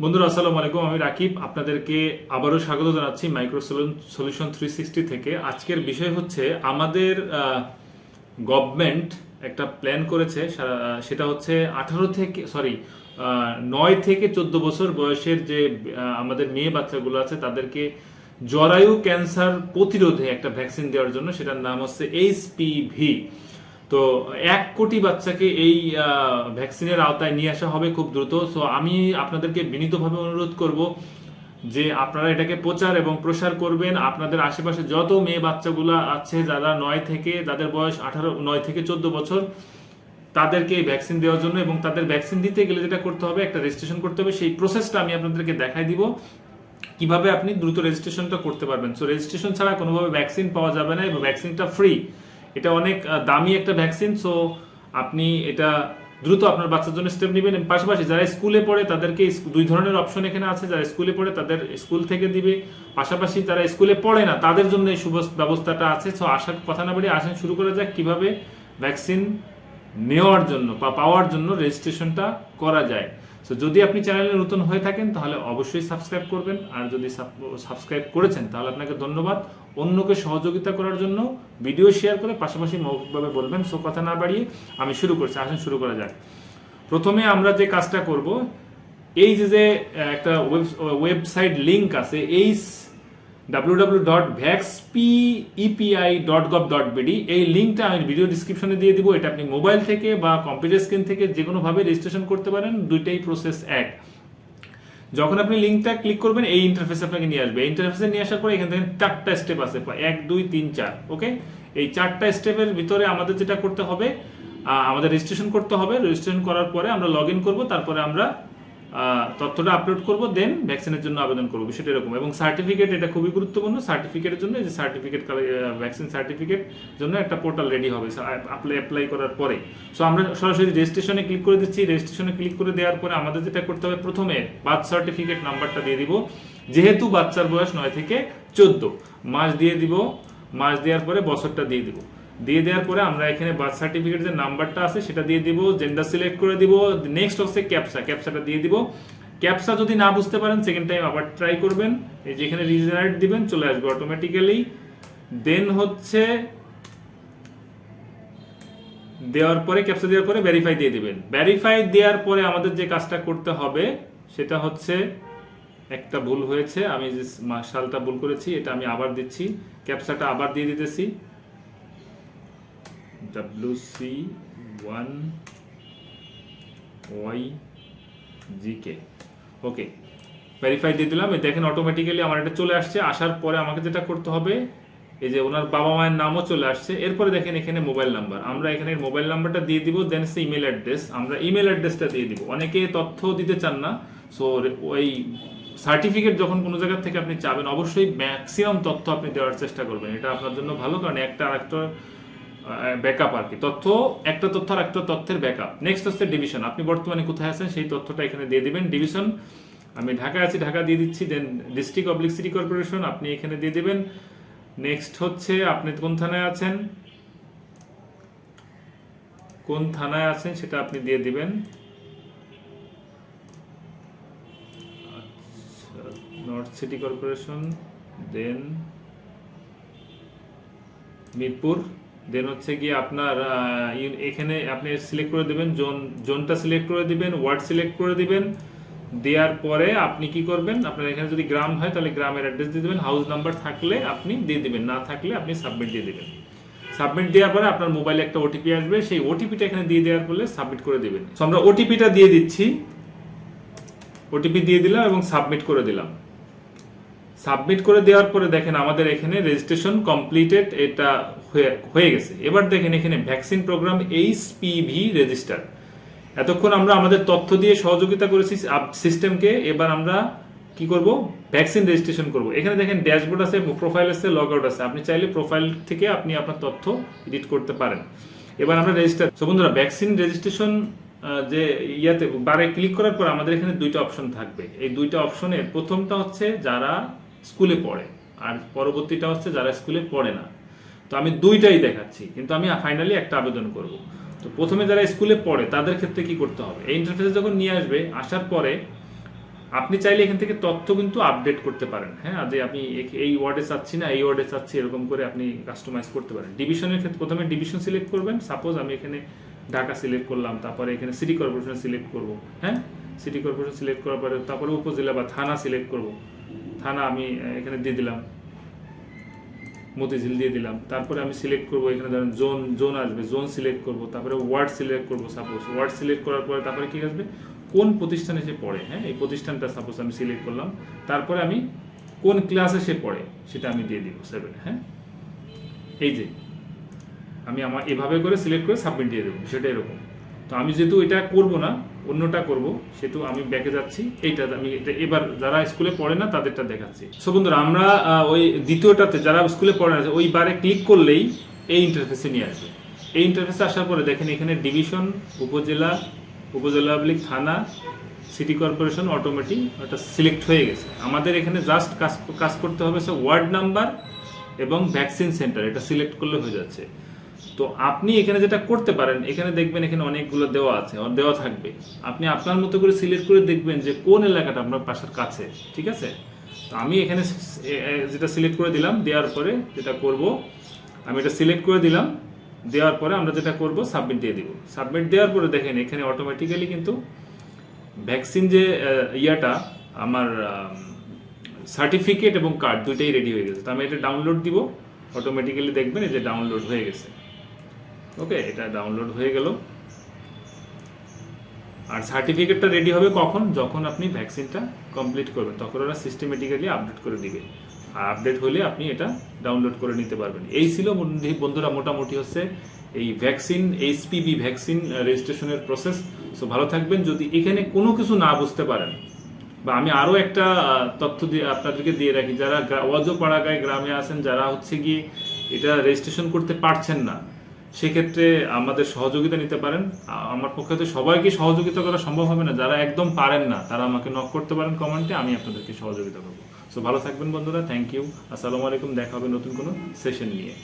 বন্ধুরা আসসালামু আলাইকুম, আমি রাকিব আপনাদেরকে আবারও স্বাগত জানাচ্ছি মাইক্রো সলিউশন 360 থেকে। আজকের বিষয় হচ্ছে আমাদের গভর্নমেন্ট একটা প্ল্যান করেছে, সেটা হচ্ছে 9 থেকে 14 বছর বয়সের যে আমাদের মেয়ে বাচ্চাগুলো আছে তাদেরকে জরায়ু ক্যান্সার প্রতিরোধে একটা ভ্যাকসিন দেওয়ার জন্য, সেটার নাম হচ্ছে HPV। তো 1 কোটি বাচ্চাকে এই ভ্যাকসিনের আওতায় নিয়ে আসা হবে খুব দ্রুত। সো আমি আপনাদেরকে বিনীতভাবে অনুরোধ করব যে আপনারা এটাকে প্রচার এবং প্রসার করবেন। আপনাদের আশেপাশে যত মেয়ে বাচ্চাগুলো আছে যারা যাদের বয়স 9 থেকে 14 বছর, তাদেরকে এই ভ্যাকসিন দেওয়ার জন্য, এবং তাদের ভ্যাকসিন দিতে গেলে যেটা করতে হবে, একটা রেজিস্ট্রেশন করতে হবে। সেই প্রসেসটা আমি আপনাদেরকে দেখাই দিব কিভাবে আপনি দ্রুত রেজিস্ট্রেশনটা করতে পারবেন। সো রেজিস্ট্রেশন ছাড়া কোনোভাবে ভ্যাকসিন পাওয়া যাবে না, এবং ভ্যাকসিনটা ফ্রি। এটা অনেক দামি একটা ভ্যাকসিন। সো আপনি এটা দ্রুত আপনার বাচ্চার জন্য স্টেপ নেবেন। পাশাপাশি যারা স্কুলে পড়ে তাদেরকে 2 ধরনের অপশন এখানে আছে। যারা স্কুলে পড়ে তাদের স্কুল থেকে দিবে, পাশাপাশি যারা স্কুলে পড়ে না তাদের জন্য এই শুভ ব্যবস্থাটা আছে। সো আসার কথা না বাড়িয়ে আসেন শুরু করা যাক কিভাবে ভ্যাকসিন নেওয়ার জন্য বা পাওয়ার জন্য রেজিস্ট্রেশনটা করা যায়। সো যদি আপনি চ্যানেলে নতুন হয়ে থাকেন তাহলে অবশ্যই সাবস্ক্রাইব করবেন, আর যদি সাবস্ক্রাইব করেছেন তাহলে আপনাকে ধন্যবাদ। অন্যকে সহযোগিতা করার জন্য ভিডিও শেয়ার করে পাশাপাশি মৌখিকভাবে বলবেন। সো কথা না বাড়িয়ে আমি শুরু করছি, আসেন শুরু করা যাক। প্রথমে আমরা যে কাজটা করব, এই যে একটা ওয়েবসাইট লিংক আছে, www.Vaxepi.gov.bd, এই লিঙ্কটা আমি ভিডিও ডিসক্রিপশনে দিয়ে দিব। এটা আপনি মোবাইল থেকে বা কম্পিউটার স্ক্রিন থেকে যে কোনোভাবে রেজিস্ট্রেশন করতে পারেন, দুইটাই প্রসেস এক। যখন আপনি লিঙ্কটা ক্লিক করবেন এই ইন্টারফেসে আপনাকে নিয়ে আসবে। এই ইন্টারফেসে নিয়ে আসার পরে এখান থেকে 4টা স্টেপ আছে, 1 2 3 4। ওকে, এই 4টা স্টেপের ভিতরে আমাদের যেটা করতে হবে, আমাদের রেজিস্ট্রেশন করতে হবে। রেজিস্ট্রেশন করার পরে আমরা লগ ইন করবো, তারপরে আমরা তথ্যটা আপলোড করব, দেন ভ্যাকসিনের জন্য আবেদন করবো। বিষয়টা এরকম। এবং সার্টিফিকেট, এটা খুবই গুরুত্বপূর্ণ। সার্টিফিকেটের জন্য যে সার্টিফিকেট, ভ্যাকসিন সার্টিফিকেট জন্য একটা পোর্টাল রেডি হবে অ্যাপ্লাই করার পরে। সো আমরা সরাসরি রেজিস্ট্রেশনে ক্লিক করে দিচ্ছি। রেজিস্ট্রেশনে ক্লিক করে দেওয়ার পরে আমাদের যেটা করতে হবে, প্রথমে বার্থ সার্টিফিকেট নাম্বারটা দিয়ে দিব। যেহেতু বাচ্চার বয়স 9 থেকে 14, মাস দিয়ে দিব। মাস দেওয়ার পরে বছরটা দিয়ে দিব। দিয়ে দেওয়ার পরে আমরা এখানে বার্থ সার্টিফিকেট যে নাম্বারটা আছে সেটা দিয়ে দিব, জেন্ডার সিলেক্ট করে দিব। নেক্সট হচ্ছে ক্যাপচাটা দিয়ে দিব। ক্যাপচা যদি না বুঝতে পারেন সেকেন্ড টাইম আবার ট্রাই করবেন। এই যে এখানে রিজেনারেট দিবেন, চলে আসবে অটোমেটিক্যালি। দেন হচ্ছে দেওয়ার পরে, ক্যাপচা দেওয়ার পরে ভেরিফাই দিয়ে দিবেন। ভেরিফাই দেওয়ার পরে আমাদের যে কাজটা করতে হবে সেটা হচ্ছে, একটা ভুল হয়েছে, আমি যে সালটা ভুল করেছি এটা আমি আবার দিচ্ছি। ক্যাপচাটা আবার দিয়ে দিতেছি, WC1YGK। ওকে, ভেরিফাই দিয়ে দিলাম। দেখেন অটোমেটিক্যালি আমার এটা চলে আসছে। আসার পরে আমাকে যেটা করতে হবে, এই যে ওনার বাবা মায়ের নামও চলে আসছে। এরপরে দেখেন এখানে মোবাইল নাম্বার, আমরা এখানে মোবাইল নাম্বারটা দিয়ে দিব। দেন সে ইমেল অ্যাড্রেস, আমরা ইমেল অ্যাড্রেসটা দিয়ে দিব। অনেকে তথ্য দিতে চান না। সো ওই সার্টিফিকেট যখন কোনো জায়গা থেকে আপনি চাবেন, অবশ্যই ম্যাক্সিমাম তথ্য আপনি দেওয়ার চেষ্টা করবেন। এটা আপনার জন্য ভালো, কারণ একটা ব্যাকআপ আর কি। একটা তথ্য আর একটা তথ্যের ব্যাকআপ। নেক্সট হচ্ছে ডিভিশন, আপনি বর্তমানে কোথায় আছেন সেই তথ্যটা এখানে দিয়ে দিবেন। ডিভিশন, আমি ঢাকা আছি, ঢাকা দিয়ে দিচ্ছি। দেন ডিস্ট্রিক্ট সিটি কর্পোরেশন আপনি এখানে দিয়ে দিবেন। নেক্সট হচ্ছে আপনি কোন থানায় আছেন সেটা আপনি দিয়ে দিবেন। নর্থ সিটি কর্পোরেশন, দেন মিরপুর। দেন হচ্ছে গিয়ে আপনার এখানে আপনি সিলেক্ট করে দিবেন, জোনটা সিলেক্ট করে দিবেন, ওয়ার্ড সিলেক্ট করে দিবেন। দেওয়ার পরে আপনি কি করবেন, আপনার এখানে যদি গ্রাম হয় তাহলে গ্রামের অ্যাড্রেস দিয়ে দিবেন। হাউস নাম্বার থাকলে আপনি দিয়ে দিবেন, না থাকলে আপনি সাবমিট দিয়ে দিবেন। সাবমিট দেওয়ার পরে আপনার মোবাইলে একটা ওটিপি আসবে, সেই ওটিপিটা এখানে দিয়ে দেওয়ার পরে সাবমিট করে দিবেন। তো আমরা ওটিপিটা দিয়ে দিচ্ছি, ওটিপি দিয়ে দিলাম এবং সাবমিট করে দিলাম। সাবমিট করে দেওয়ার পরে দেখেন আমাদের এখানে রেজিস্ট্রেশন কমপ্লিটেড, এটা হয়ে গেছে। এবার দেখেন এখানে ভ্যাকসিন প্রোগ্রাম HPV রেজিস্টার। এতক্ষণ আমরা আমাদের তথ্য দিয়ে সহযোগিতা করেছি সিস্টেমকে। এবার আমরা কি করব, ভ্যাকসিন রেজিস্ট্রেশন করব। এখানে দেখেন ড্যাশবোর্ড আছে, প্রোফাইল আছে, লগ আউট আছে। আপনি চাইলে প্রোফাইল থেকে আপনি আপনার তথ্য এডিট করতে পারেন। এবার আমরা রেজিস্টার। সো বন্ধুরা, ভ্যাকসিন রেজিস্ট্রেশন যে ইয়াতে বারে ক্লিক করার পর আমাদের এখানে 2টা অপশন থাকবে। এই 2টা অপশনের প্রথমটা হচ্ছে যারা স্কুলে পড়ে, আর পরবর্তীটা হচ্ছে যারা স্কুলে পড়ে না। তো আমি 2টাই দেখাচ্ছি, কিন্তু আমি ফাইনালি একটা আবেদন করব। তো প্রথমে যারা স্কুলে পড়ে তাদের ক্ষেত্রে কি করতে হবে, এই ইন্টারফেসে যখন নিয়ে আসবে, আসার পরে আপনি চাইলে এখান থেকে তথ্য কিন্তু আপডেট করতে পারেন। হ্যাঁ, যে আমি এই ওয়ার্ডে চাচ্ছি না, এই ওয়ার্ডে চাচ্ছি, এরকম করে আপনি কাস্টমাইজ করতে পারেন। ডিভিশনের ক্ষেত্রে প্রথমে ডিভিশন সিলেক্ট করবেন। সাপোজ আমি এখানে ঢাকা সিলেক্ট করলাম, তারপরে এখানে সিটি কর্পোরেশন সিলেক্ট করব। হ্যাঁ, সিটি কর্পোরেশন সিলেক্ট করার পরে তারপরে উপজেলা বা থানা সিলেক্ট করব। থানা আমি এখানে দিয়ে দিলাম, মতিঝিল দিয়ে দিলাম। তারপরে আমি সিলেক্ট করব, এখানে ধরেন জোন আসবে, জোন সিলেক্ট করব। তারপরে ওয়ার্ড সিলেক্ট করব। সাপোজ ওয়ার্ড সিলেক্ট করার পরে তারপরে কি আসবে, কোন প্রতিষ্ঠানে সে পড়ে। হ্যাঁ, এই প্রতিষ্ঠানটা সাপোজ আমি সিলেক্ট করলাম। তারপরে আমি কোন ক্লাসে সে পড়ে সেটা আমি দিয়ে দিব 7। হ্যাঁ, এই যে আমি আমার এভাবে করে সিলেক্ট করে সাবমিট দিয়ে দেবো, সেটা এরকম। তো আমি যেহেতু এটা করব না, অন্যটা করব, সেহেতু আমি ব্যাকে যাচ্ছি। এইটা আমি এটা এবার যারা স্কুলে পড়ে না তাদেরটা দেখাচ্ছি। সো বন্ধুরা, আমরা ওই দ্বিতীয়টাতে যারা স্কুলে পড়ে না ওই বারে ক্লিক করলেই এই ইন্টারফেসে নিয়ে আসবে। এই ইন্টারফেসে আসার পরে দেখেন এখানে ডিভিশন, উপজেলা, উপজেলা থানা, সিটি কর্পোরেশন অটোমেটিক ওটা সিলেক্ট হয়ে গেছে। আমাদের এখানে জাস্ট কাজ করতে হবে ওয়ার্ড নাম্বার এবং ভ্যাকসিন সেন্টার, এটা সিলেক্ট করলে হয়ে যাচ্ছে। তো আপনি এখানে যেটা করতে পারেন, এখানে দেখবেন এখানে অনেকগুলো দেওয়া আছে, দেওয়া থাকবে। আপনি আপনার মতো করে সিলেক্ট করে দেখবেন যে কোন এলাকাটা আপনার বাসার কাছে। ঠিক আছে, তো আমি এখানে যেটা সিলেক্ট করে দিলাম, দেওয়ার পরে যেটা করব, আমি এটা সিলেক্ট করে দিলাম। দেওয়ার পরে আমরা যেটা করব, সাবমিট দিয়ে দিব। সাবমিট দেওয়ার পরে দেখেন এখানে অটোমেটিক্যালি কিন্তু ভ্যাকসিন যে ইয়াটা আমার সার্টিফিকেট এবং কার্ড দুইটাই রেডি হয়ে গেছে। তো আমি এটা ডাউনলোড দিব, অটোমেটিক্যালি দেখবেন এই যে ডাউনলোড হয়ে গেছে। ওকে, এটা ডাউনলোড হয়ে গেল। আর সার্টিফিকেটটা রেডি হবে কখন, যখন আপনি ভ্যাকসিনটা কমপ্লিট করবেন, তখন ওরা সিস্টেমেটিক্যালি আপডেট করে দিবে। আর আপডেট হলে আপনি এটা ডাউনলোড করে নিতে পারবেন। এই ছিল বন্ধুরা মোটামুটি হচ্ছে এই ভ্যাকসিন, এইচপিভি ভ্যাকসিন রেজিস্ট্রেশনের প্রসেস। সো ভালো থাকবেন। যদি এখানে কোনো কিছু না বুঝতে পারেন, বা আমি আরও একটা তথ্য দিয়ে আপনাদেরকে দিয়ে রাখি, যারা অজপাড়াগায় গ্রামে আছেন, যারা হচ্ছে গিয়ে এটা রেজিস্ট্রেশন করতে পারছেন না, সেক্ষেত্রে আমাদের সহযোগিতা নিতে পারেন। আমার পক্ষে তো সবাইকে সহযোগিতা করা সম্ভব হবে না। যারা একদম পারেন না তারা আমাকে নক করতে পারেন কমেন্টে, আমি আপনাদেরকে সহযোগিতা করবো। সো ভালো থাকবেন বন্ধুরা, থ্যাংক ইউ, আসসালামু আলাইকুম। দেখা হবে নতুন কোনো সেশন নিয়ে।